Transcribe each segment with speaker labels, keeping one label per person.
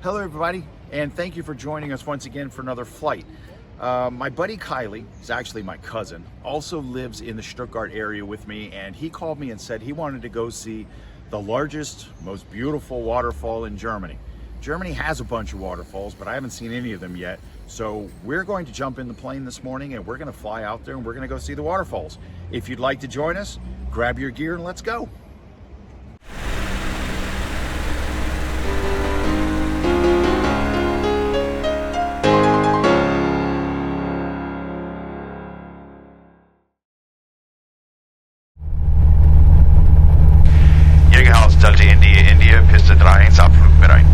Speaker 1: Hello everybody, and thank you for joining us once again for another flight. My buddy Kiley, is actually my cousin, also lives in the Stuttgart area with me, and he called me and said he wanted to go see the largest, most beautiful waterfall in Germany. Germany has a bunch of waterfalls, but I haven't seen any of them yet. So we're going to jump in the plane this morning and we're going to fly out there and we're going to go see the waterfalls. If you'd like to join us, grab your gear and let's go.
Speaker 2: Delta India, Piste 3, Abflugbereit.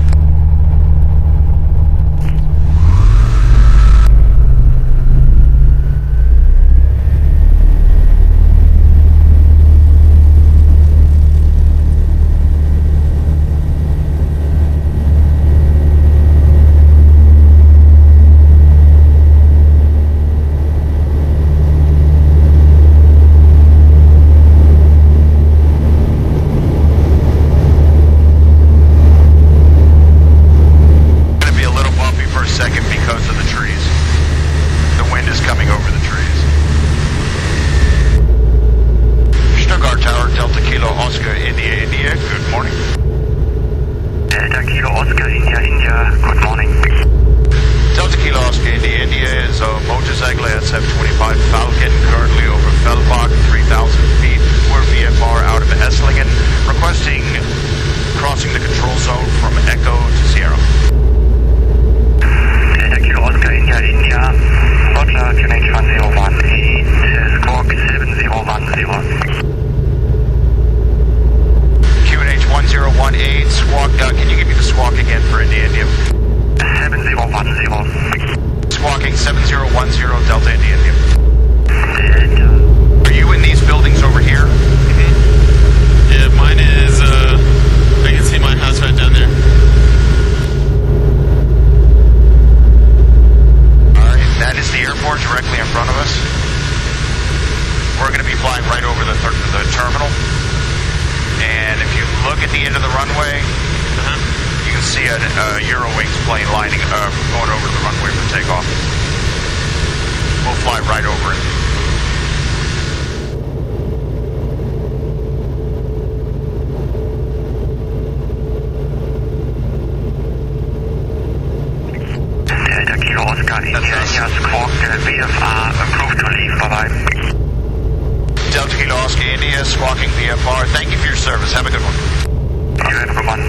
Speaker 2: F-25 Falcon, currently over Fellbach, 3,000 feet. We're VFR out of Esslingen, requesting crossing the control zone from Echo to Sierra.
Speaker 3: Delta Kilo Oscar India, Rottweil, QNH 101, squawk 7010.
Speaker 2: QNH 1018, squawk, can you give me the squawk again for India?
Speaker 3: 7010.
Speaker 2: Squawking 7010 Delta India. Are you in these buildings over here?
Speaker 4: Mm-hmm. Yeah, mine is, I can see my house right down there.
Speaker 2: Alright, that is the airport directly in front of us. We're going to be flying right over the terminal. And if you look at the end of the runway, you can see a Eurowings plane going over the runway for takeoff. We'll fly right over it.
Speaker 3: Delta Kilo Oscar India, squawk VFR, approved to leave, bye-bye.
Speaker 2: Delta Kilo Oscar India, squawking VFR. Thank you for your service. Have a good one.
Speaker 3: You have a good one.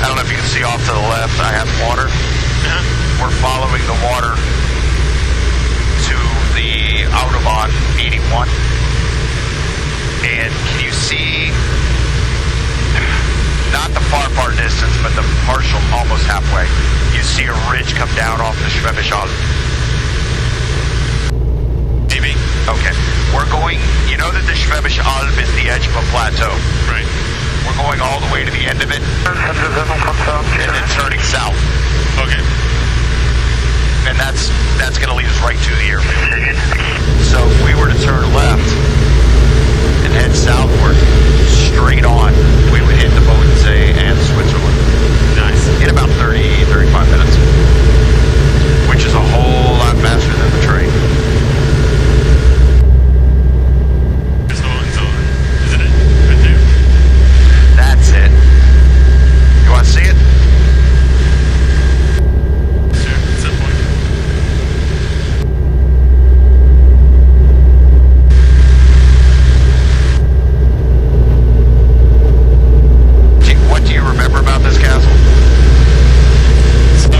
Speaker 2: I don't know if you can see off to the left, I have water. We're following the water to the Autobahn 81. And can you see, not the far distance, but the partial almost halfway, you see a ridge come down off the Schwäbisch Alb.
Speaker 4: Maybe.
Speaker 2: Okay. We're going, you know that the Schwäbisch Alb is the edge of a plateau.
Speaker 4: Right.
Speaker 2: We're going all the way to the end of it, and then turning south.
Speaker 4: Okay.
Speaker 2: And that's going to lead us right to the airfield. So if we were to turn left and head southward, straight on, we would hit the Bodensee and Switzerland.
Speaker 4: Nice.
Speaker 2: In about 30, 35 minutes, which is a whole lot faster than the train.
Speaker 4: Isn't it? Right there.
Speaker 2: That's it. You want to see it?
Speaker 4: Sure, at some point.
Speaker 2: What do you remember about this castle?
Speaker 4: So,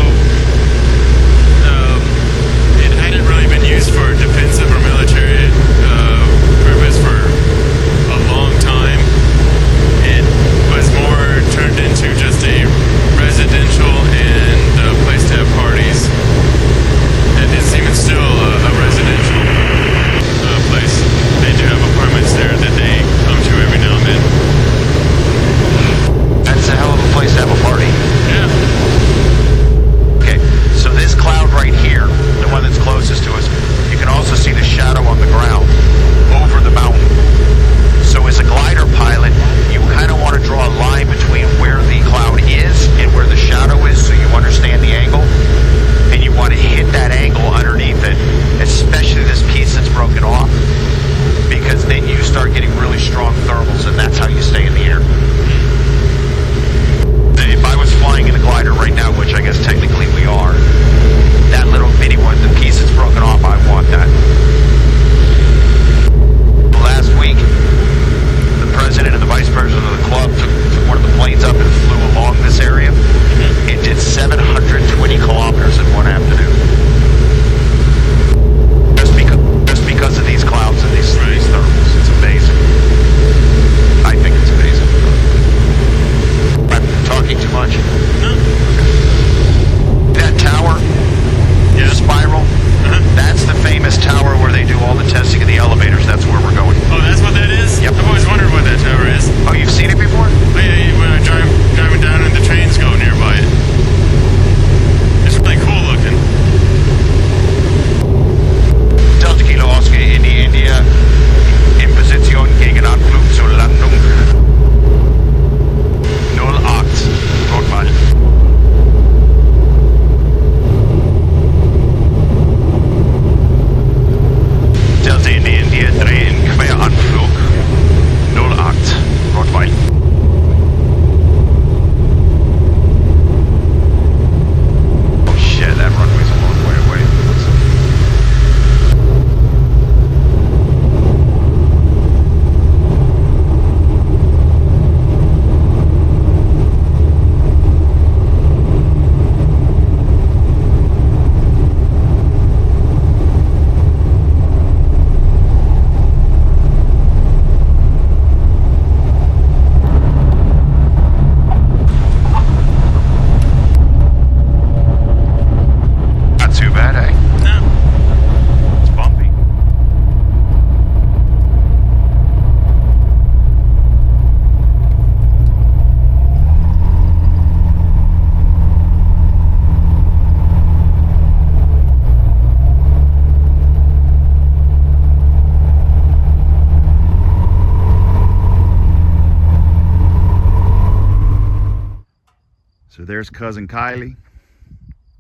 Speaker 1: So there's cousin Kiley.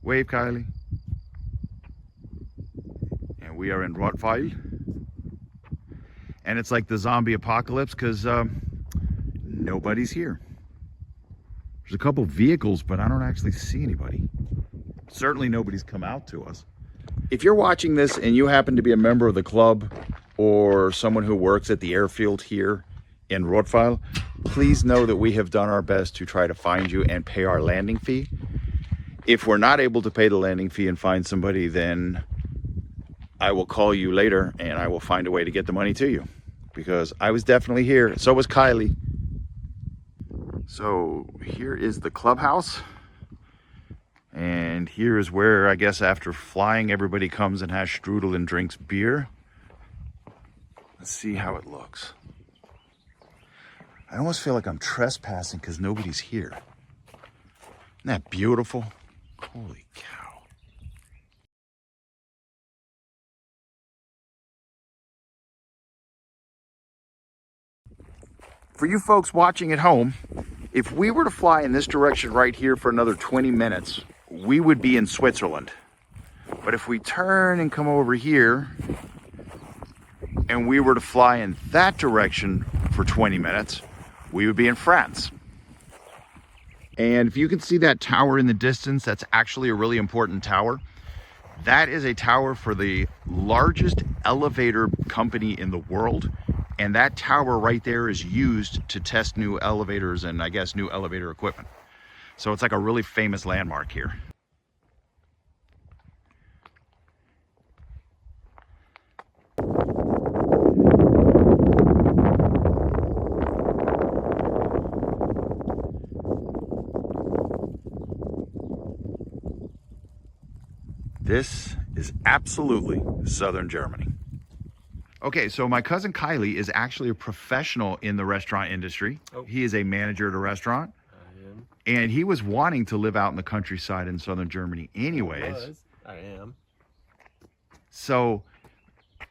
Speaker 1: Wave, Kiley. And we are in Rottweil. And it's like the zombie apocalypse because nobody's here. There's a couple vehicles, but I don't actually see anybody. Certainly nobody's come out to us. If you're watching this and you happen to be a member of the club or someone who works at the airfield here in Rottweil, please know that we have done our best to try to find you and pay our landing fee. If we're not able to pay the landing fee and find somebody, then I will call you later and I will find a way to get the money to you, because I was definitely here. So was Kiley. So here is the clubhouse. And here is where, I guess, after flying, everybody comes and has strudel and drinks beer. Let's see how it looks. I almost feel like I'm trespassing because nobody's here. Isn't that beautiful? Holy cow. For you folks watching at home, if we were to fly in this direction right here for another 20 minutes, we would be in Switzerland. But if we turn and come over here and we were to fly in that direction for 20 minutes, we would be in France. And if you can see that tower in the distance, that's actually a really important tower. That is a tower for the largest elevator company in the world. And that tower right there is used to test new elevators and I guess new elevator equipment. So it's like a really famous landmark here. This is absolutely southern Germany. Okay, so my cousin Kiley is actually a professional in the restaurant industry. Oh. He is a manager at a restaurant. I am. And he was wanting to live out in the countryside in southern Germany anyways.
Speaker 4: I am.
Speaker 1: So,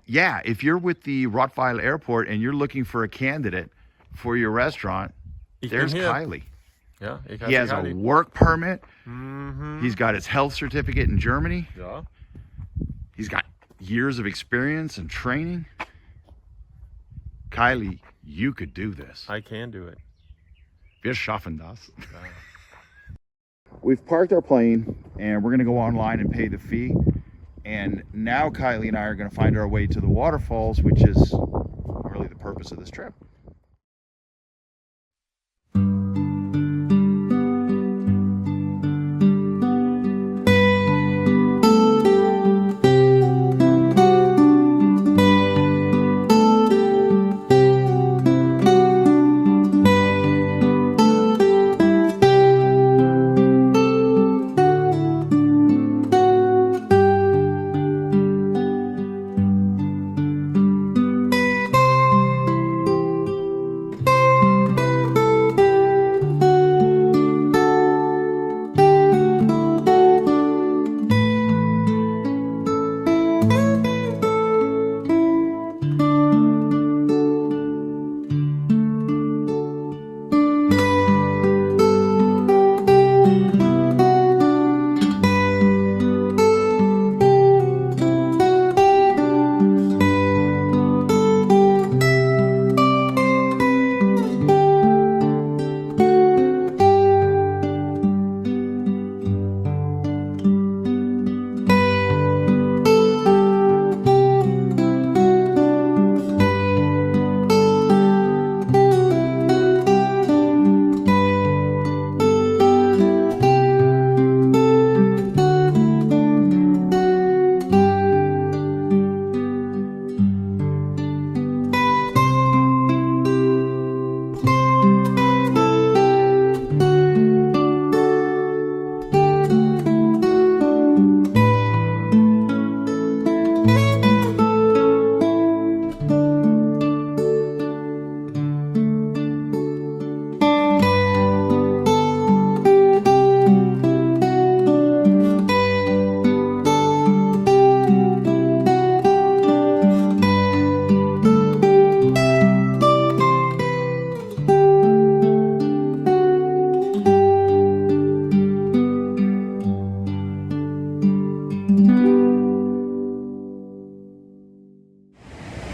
Speaker 1: yeah, if you're with the Rottweil airport and you're looking for a candidate for your restaurant, there's Kiley.
Speaker 4: Yeah,
Speaker 1: he has a work permit.
Speaker 4: Mm-hmm.
Speaker 1: He's got his health certificate in Germany.
Speaker 4: Yeah.
Speaker 1: He's got years of experience and training. Kiley, you could do this.
Speaker 4: I can do it.
Speaker 1: Wir schaffen das. We've parked our plane and we're going to go online and pay the fee. And now Kiley and I are going to find our way to the waterfalls, which is really the purpose of this trip.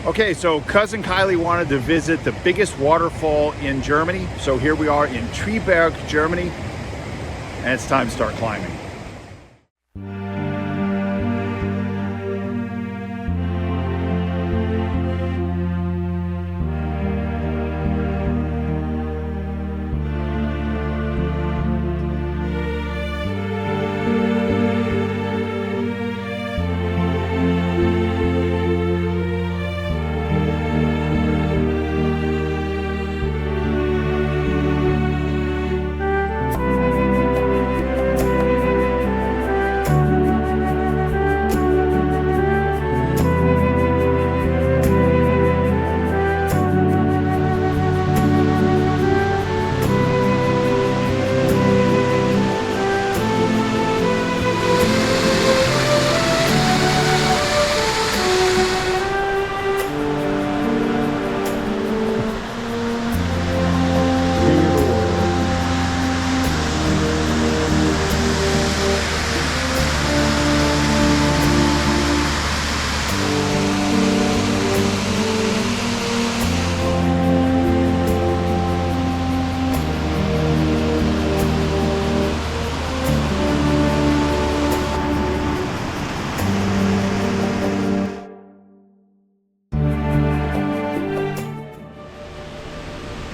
Speaker 1: Okay, so cousin Kiley wanted to visit the biggest waterfall in Germany. So here we are in Triberg, Germany, and it's time to start climbing.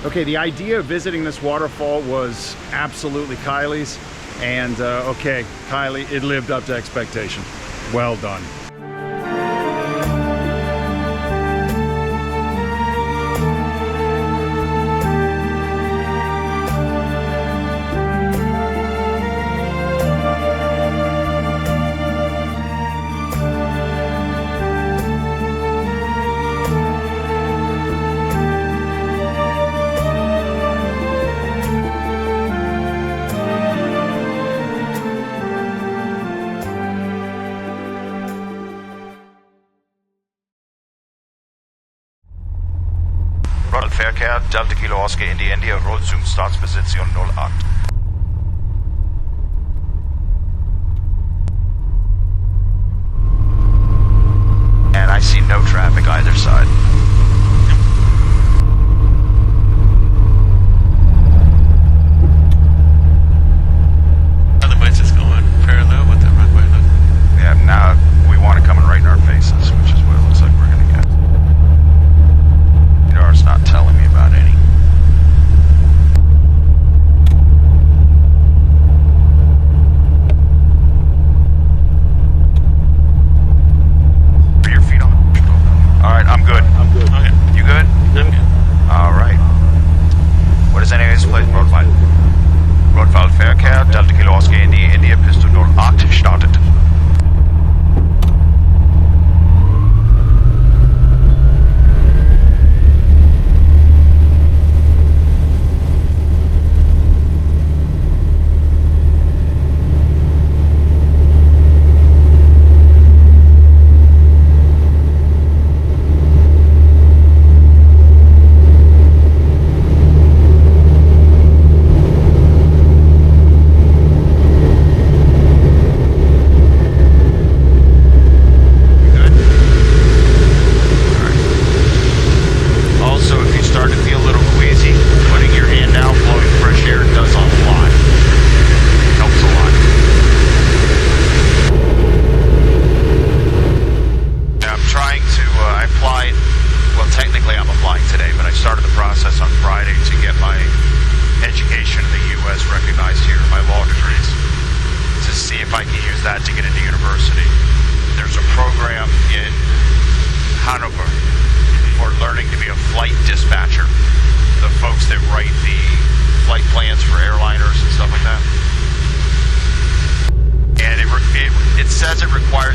Speaker 1: Okay, the idea of visiting this waterfall was absolutely Kiley's, and okay, Kiley, it lived up to expectation. Well done.
Speaker 2: Verkehr, Delta Kilo Oscar India India, Road zum Startposition 08. And I see no traffic either side.
Speaker 4: Other bus is going parallel with the runway. Look.
Speaker 2: Yeah, now we want it coming right in our faces, which is what it looks like we're going to get. It's not telling me about any. Put your feet on. All right, I'm good.
Speaker 1: I'm good.
Speaker 4: Okay.
Speaker 2: You good?
Speaker 4: I'm good.
Speaker 2: All right. What is anyways place? Rottweil. Rottweil Verkehr, Delta Kilo Oscar India India Pistol 08 startet.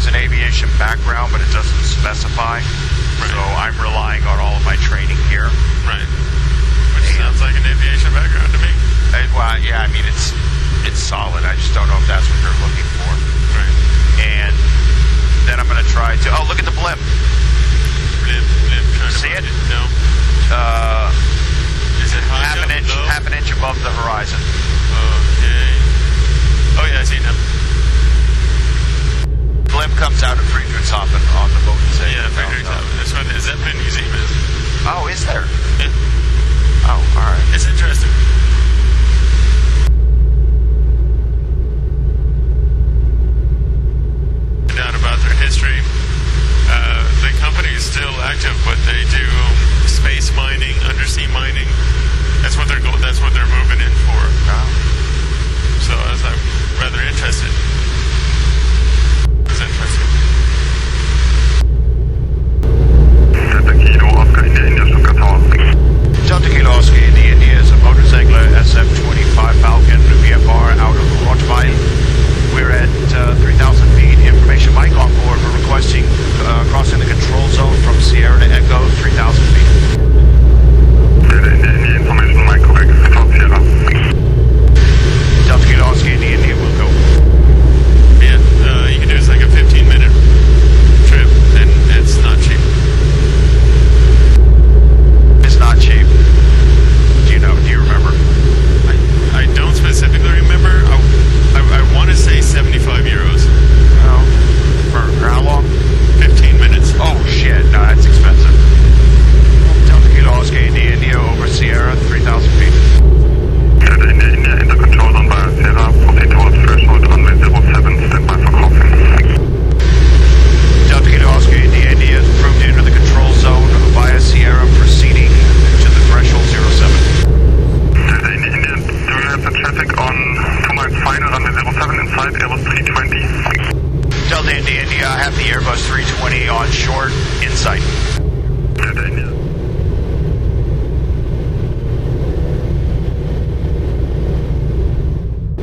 Speaker 2: An aviation background, but it doesn't specify. Right. So I'm relying on all of my training here.
Speaker 4: Right. Which sounds like an aviation background to me.
Speaker 2: Well, yeah, I mean it's solid. I just don't know if that's what they're looking for.
Speaker 4: Right.
Speaker 2: And then I'm going to try to. Oh, look at the blimp.
Speaker 4: Blimp. Trying
Speaker 2: See it?
Speaker 4: No. Is it high
Speaker 2: half an inch above the horizon.
Speaker 4: Okay. Oh yeah, I see it now.
Speaker 2: Blimp comes out of Friedrichshafen on the boat.
Speaker 4: Yeah, Friedrichshafen. This one, is that when you
Speaker 2: there?
Speaker 4: Yeah.
Speaker 2: Oh, all right.
Speaker 4: It's interesting. Out about their history. The company is still active, but they do space mining, undersea mining. That's what they're moving in for.
Speaker 2: Oh.
Speaker 4: So I'm rather interested. It's interesting.
Speaker 3: Delta Kilo, Oscar India, India, Stuttgart Tower.
Speaker 2: Delta Kilo Oscar India India is a motorcycler SF-25 Falcon VFR out of Rottweil. We're at 3,000 feet. Information mic on board. We're requesting crossing the control zone from Sierra to Echo, 3,000 feet.
Speaker 3: Delta India, India, information mic correct. South Sierra.
Speaker 2: Delta Kilo Oscar India India will go.
Speaker 4: Yeah, you can do it's like a 15-minute trip, and it's not cheap.
Speaker 2: It's not cheap. Do you remember?
Speaker 4: I don't specifically remember. I want to say 75 euros.
Speaker 2: No. For how long?
Speaker 4: 15 minutes.
Speaker 2: Oh shit, no, that's expensive. Delta Kilo Oscar India India over Sierra, 3,000 feet.
Speaker 3: Delta India, India, enter control zone via Sierra. Proceed towards threshold runway 07. Stand by for crossing.
Speaker 2: Delta Kilo Oscar India India is approved to enter the control zone via Sierra, proceeding to the threshold 07.
Speaker 3: Delta India, India, do you have the traffic on 2 miles final runway 07 inside Airbus 320?
Speaker 2: Delta India India, I have the Airbus 320 on short insight.
Speaker 3: Delta India.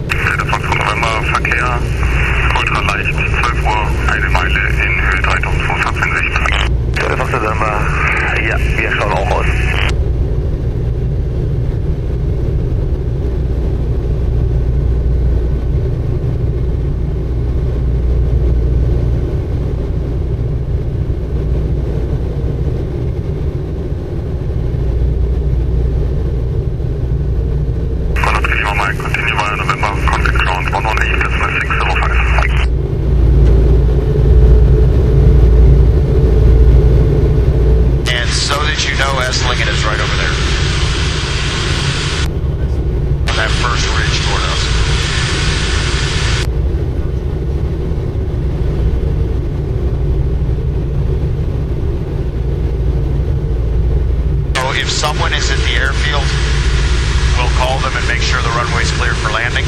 Speaker 3: Delta Foxtrot November, Verkehr, ultraleicht, 12 Uhr, 1 Meile in Höhe 3214 Sicht. Delta Foxtrot November, ja, wir schauen auch aus. Continue via November, contact ground 118, decimal 605.
Speaker 2: And so that you know, Esslingen is right over there. On that first ridge toward us. So if someone is at the airfield, we'll call them and make sure the runway's clear for landing.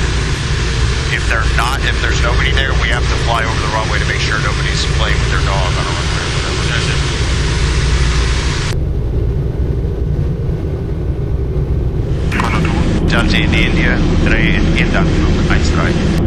Speaker 2: If they're not, if there's nobody there, we have to fly over the runway to make sure nobody's playing with their dog on a runway or whatever.
Speaker 4: That's it.
Speaker 2: Delta India, 3 in Flug 13.